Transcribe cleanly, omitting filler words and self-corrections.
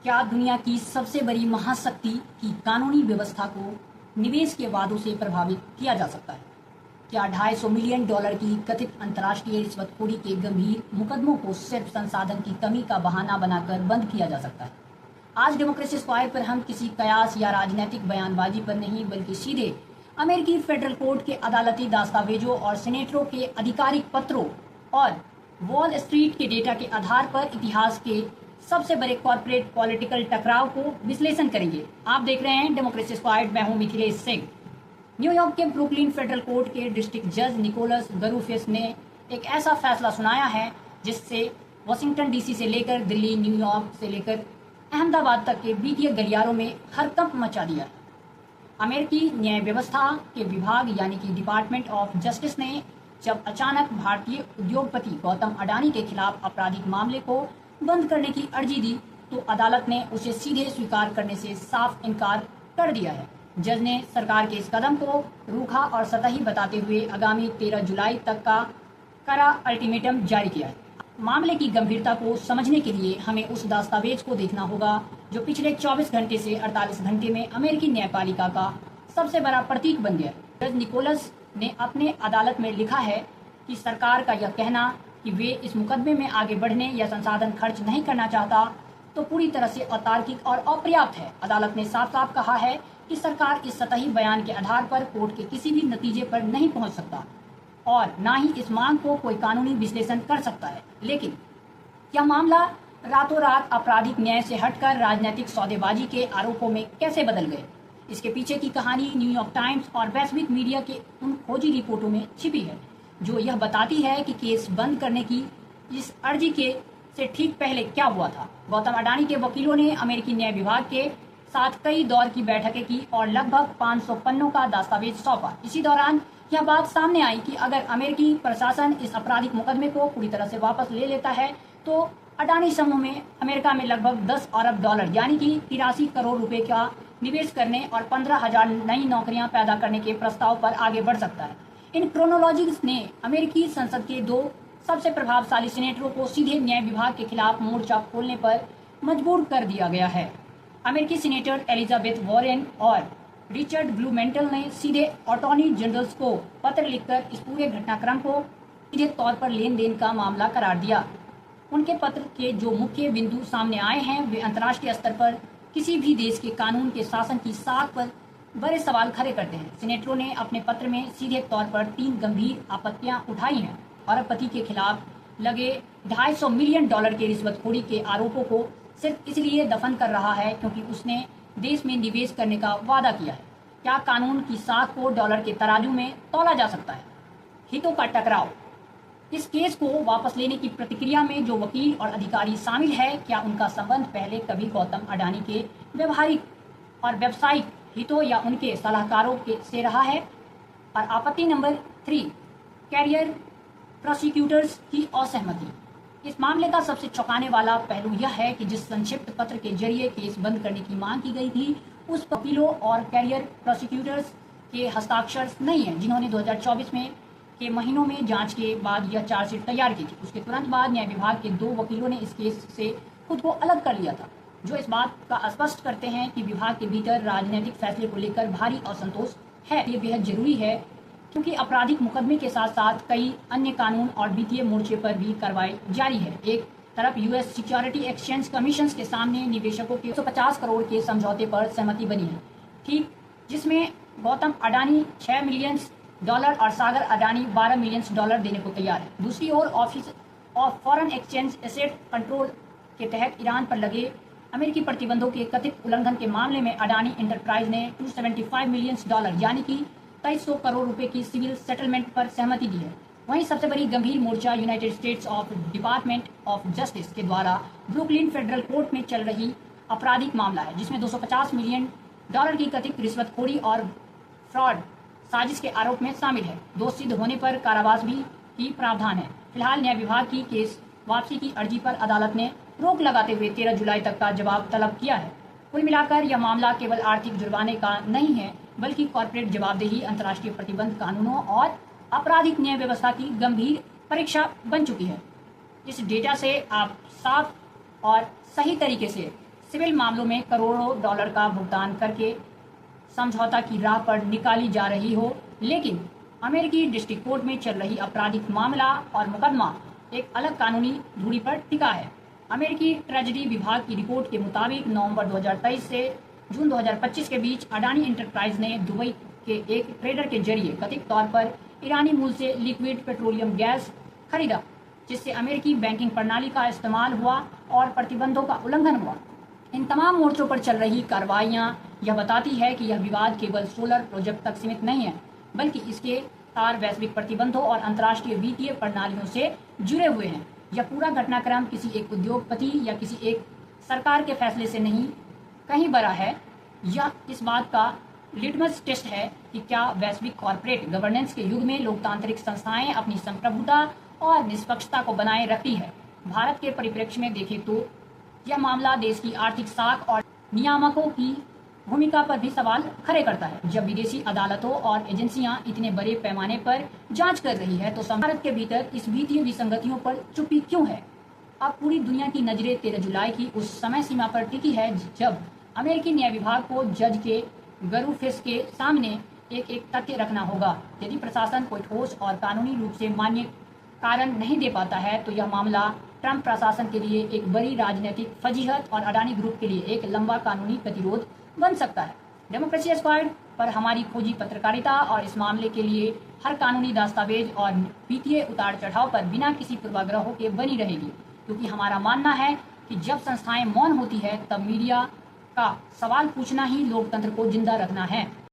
क्या दुनिया की सबसे बड़ी महाशक्ति की कानूनी व्यवस्था को निवेश के वादों से प्रभावित किया जा सकता है? क्या $250 मिलियन की कथित अंतर्राष्ट्रीय रिश्वतखोरी के गंभीर मुकदमों को सिर्फ संसाधन की कमी का बहाना बनाकर बंद किया जा सकता है? आज डेमोक्रेसी स्क्वायर पर हम किसी कयास या राजनीतिक बयानबाजी पर नहीं, बल्कि सीधे अमेरिकी फेडरल कोर्ट के अदालती दस्तावेजों और सेनेटरों के आधिकारिक पत्रों और वॉल स्ट्रीट के डेटा के आधार पर इतिहास के सबसे बड़े कॉर्पोरेट पॉलिटिकल टकराव को विश्लेषण करेंगे। आप देख रहे हैं डेमोक्रेसी स्क्वायर, मैं हूं मिथिलेश सिंह। न्यूयॉर्क के ब्रुकलिन फेडरल कोर्ट के डिस्ट्रिक्ट जज निकोलस गरूफेस ने एक ऐसा फैसला सुनाया है जिससे वाशिंगटन डीसी से लेकर दिल्ली, न्यूयॉर्क से लेकर अहमदाबाद तक के वित्तीय गलियारों में हड़कंप मचा दिया है। अमेरिकी न्याय व्यवस्था के विभाग यानी कि डिपार्टमेंट ऑफ जस्टिस ने जब अचानक भारतीय उद्योगपति गौतम अडानी के खिलाफ आपराधिक मामले को बंद करने की अर्जी दी, तो अदालत ने उसे सीधे स्वीकार करने से साफ इनकार कर दिया है। जज ने सरकार के इस कदम को रूखा और सतही बताते हुए आगामी 13 जुलाई तक का कड़ा अल्टीमेटम जारी किया है। मामले की गंभीरता को समझने के लिए हमें उस दस्तावेज को देखना होगा जो पिछले 24 घंटे से 48 घंटे में अमेरिकी न्यायपालिका का सबसे बड़ा प्रतीक बन गया। जज निकोलस ने अपने अदालत में लिखा है कि सरकार का यह कहना कि वे इस मुकदमे में आगे बढ़ने या संसाधन खर्च नहीं करना चाहता तो पूरी तरह से अतार्किक और अपर्याप्त है। अदालत ने साफ साफ कहा है कि सरकार इस सतही बयान के आधार पर कोर्ट के किसी भी नतीजे पर नहीं पहुंच सकता और न ही इस मांग को कोई कानूनी विश्लेषण कर सकता है। लेकिन यह मामला रातों रात आपराधिक न्याय से हटकर राजनीतिक सौदेबाजी के आरोपों में कैसे बदल गए, इसके पीछे की कहानी न्यूयॉर्क टाइम्स और वैश्विक मीडिया के उन खोजी रिपोर्टों में छिपी है जो यह बताती है कि केस बंद करने की इस अर्जी के से ठीक पहले क्या हुआ था। गौतम अडानी के वकीलों ने अमेरिकी न्याय विभाग के साथ कई दौर की बैठकें की और लगभग 500 पन्नों का दस्तावेज सौंपा। इसी दौरान यह बात सामने आई कि अगर अमेरिकी प्रशासन इस आपराधिक मुकदमे को पूरी तरह से वापस ले लेता है तो अडानी समूह में अमेरिका में लगभग $10 अरब यानी कि 83 करोड़ रुपए का निवेश करने और 15,000 नई नौकरियां पैदा करने के प्रस्ताव पर आगे बढ़ सकता है। इन क्रोनोलॉजिक्स ने अमेरिकी संसद के दो सबसे प्रभावशाली सीनेटरों को सीधे न्याय विभाग के खिलाफ मोर्चा खोलने पर मजबूर कर दिया गया है। अमेरिकी सीनेटर एलिजाबेथ वॉरेन और रिचर्ड ब्लूमेंटल ने सीधे अटॉर्नी जनरल्स को पत्र लिखकर इस पूरे घटनाक्रम को सीधे तौर पर लेन देन का मामला करार दिया। उनके पत्र के जो मुख्य बिंदु सामने आए हैं वे अंतर्राष्ट्रीय स्तर पर किसी भी देश के कानून के शासन की साख पर बड़े सवाल खड़े करते हैं। सीनेटरों ने अपने पत्र में सीधे तौर पर 3 गंभीर आपत्तियां उठाई हैं। अरबपति के खिलाफ लगे $250 मिलियन के रिश्वतखोरी के आरोपों को सिर्फ इसलिए दफन कर रहा है क्योंकि उसने देश में निवेश करने का वादा किया है। क्या कानून की साख को डॉलर के तराजू में तौला जा सकता है? हितों का टकराव। इस केस को वापस लेने की प्रतिक्रिया में जो वकील और अधिकारी शामिल है, क्या उनका संबंध पहले कभी गौतम अडानी के व्यवहारिक और व्यावसायिक हितों या उनके सलाहकारों से रहा है? और आपत्ति नंबर 3, कैरियर प्रोसिक्यूटर्स की असहमति। इस मामले का सबसे चौंकाने वाला पहलू यह है कि जिस संक्षिप्त पत्र के जरिए केस बंद करने की मांग की गई थी उस वकीलों और कैरियर प्रोसिक्यूटर्स के हस्ताक्षर नहीं है जिन्होंने 2024 में के महीनों में जांच के बाद यह चार्जशीट तैयार की थी। उसके तुरंत बाद न्याय विभाग के 2 वकीलों ने इस केस से खुद को अलग कर लिया था, जो इस बात का स्पष्ट करते हैं कि विभाग के भीतर राजनीतिक फैसले को लेकर भारी असंतोष है। ये बेहद जरूरी है क्योंकि आपराधिक मुकदमे के साथ साथ कई अन्य कानून और वित्तीय मोर्चे पर भी कार्रवाई जारी है। एक तरफ यूएस सिक्योरिटी एक्सचेंज कमीशन के सामने निवेशकों के 150 करोड़ के समझौते पर सहमति बनी है, ठीक, जिसमें गौतम अडानी $6 मिलियन और सागर अडानी $12 मिलियन देने को तैयार है। दूसरी ओर office of foreign exchange asset control के तहत ईरान पर लगे अमेरिकी प्रतिबंधों के कथित उल्लंघन के मामले में अडानी इंटरप्राइज ने $275 मिलियन यानी कि 2300 करोड़ रुपए की सिविल सेटलमेंट पर सहमति दी है। वहीं सबसे बड़ी गंभीर मोर्चा United States of department of justice के द्वारा ब्रुकलिन फेडरल कोर्ट में चल रही आपराधिक मामला है जिसमें $250 मिलियन की कथित रिश्वतखोरी और फ्रॉड साजिश के आरोप में शामिल है। दोष सिद्ध होने पर कारावास भी की प्रावधान है। फिलहाल न्याय विभाग की केस वापसी की अर्जी पर अदालत ने रोक लगाते हुए 13 जुलाई तक का जवाब तलब किया है। कुल मिलाकर यह मामला केवल आर्थिक जुर्माने का नहीं है बल्कि कॉर्पोरेट जवाबदेही, अंतर्राष्ट्रीय प्रतिबंध कानूनों और आपराधिक न्याय व्यवस्था की गंभीर परीक्षा बन चुकी है। इस डेटा से आप साफ और सही तरीके से सिविल मामलों में करोड़ों डॉलर का भुगतान करके समझौता की राह पर निकाली जा रही हो, लेकिन अमेरिकी डिस्ट्रिक्ट कोर्ट में चल रही आपराधिक मामला और मुकदमा एक अलग कानूनी धुरी पर टिका है। अमेरिकी ट्रेजरी विभाग की रिपोर्ट के मुताबिक नवंबर 2023 से जून 2025 के बीच अडानी इंटरप्राइज ने दुबई के एक ट्रेडर के जरिए कथित तौर पर ईरानी मूल से लिक्विड पेट्रोलियम गैस खरीदा, जिससे अमेरिकी बैंकिंग प्रणाली का इस्तेमाल हुआ और प्रतिबंधों का उल्लंघन हुआ। इन तमाम मोर्चों पर चल रही कार्रवाइयां यह बताती है कि यह विवाद केवल सोलर प्रोजेक्ट तक सीमित नहीं है, बल्कि इसके तार वैश्विक प्रतिबंधों और अंतर्राष्ट्रीय वित्तीय प्रणालियों से जुड़े हुए हैं। यह पूरा घटनाक्रम किसी एक उद्योगपति या किसी एक सरकार के फैसले से नहीं कहीं बड़ा है। यह इस बात का लिटमस टेस्ट है कि क्या वैश्विक कॉर्पोरेट गवर्नेंस के युग में लोकतांत्रिक संस्थाएं अपनी संप्रभुता और निष्पक्षता को बनाए रखती है। भारत के परिप्रेक्ष्य में देखें तो यह मामला देश की आर्थिक साख और नियामकों की भूमिका पर भी सवाल खड़े करता है। जब विदेशी अदालतों और एजेंसियां इतने बड़े पैमाने पर जांच कर रही है, तो भारत के भीतर इस वित्तीय विसंगतियों पर चुप्पी क्यों है? अब पूरी दुनिया की नजरें 13 जुलाई की उस समय सीमा पर टिकी है जब अमेरिकी न्याय विभाग को जज के गरूफेस के सामने एक एक तथ्य रखना होगा। यदि प्रशासन कोई ठोस और कानूनी रूप से मान्य कारण नहीं दे पाता है, तो यह मामला ट्रंप प्रशासन के लिए एक बड़ी राजनीतिक फजीहत और अडानी ग्रुप के लिए एक लंबा कानूनी प्रतिरोध बन सकता है। डेमोक्रेसी स्क्वाड पर हमारी खोजी पत्रकारिता और इस मामले के लिए हर कानूनी दस्तावेज और वित्तीय उतार चढ़ाव पर बिना किसी पूर्वाग्रहों के बनी रहेगी, क्योंकि हमारा मानना है कि जब संस्थाएं मौन होती है, तब मीडिया का सवाल पूछना ही लोकतंत्र को जिंदा रखना है।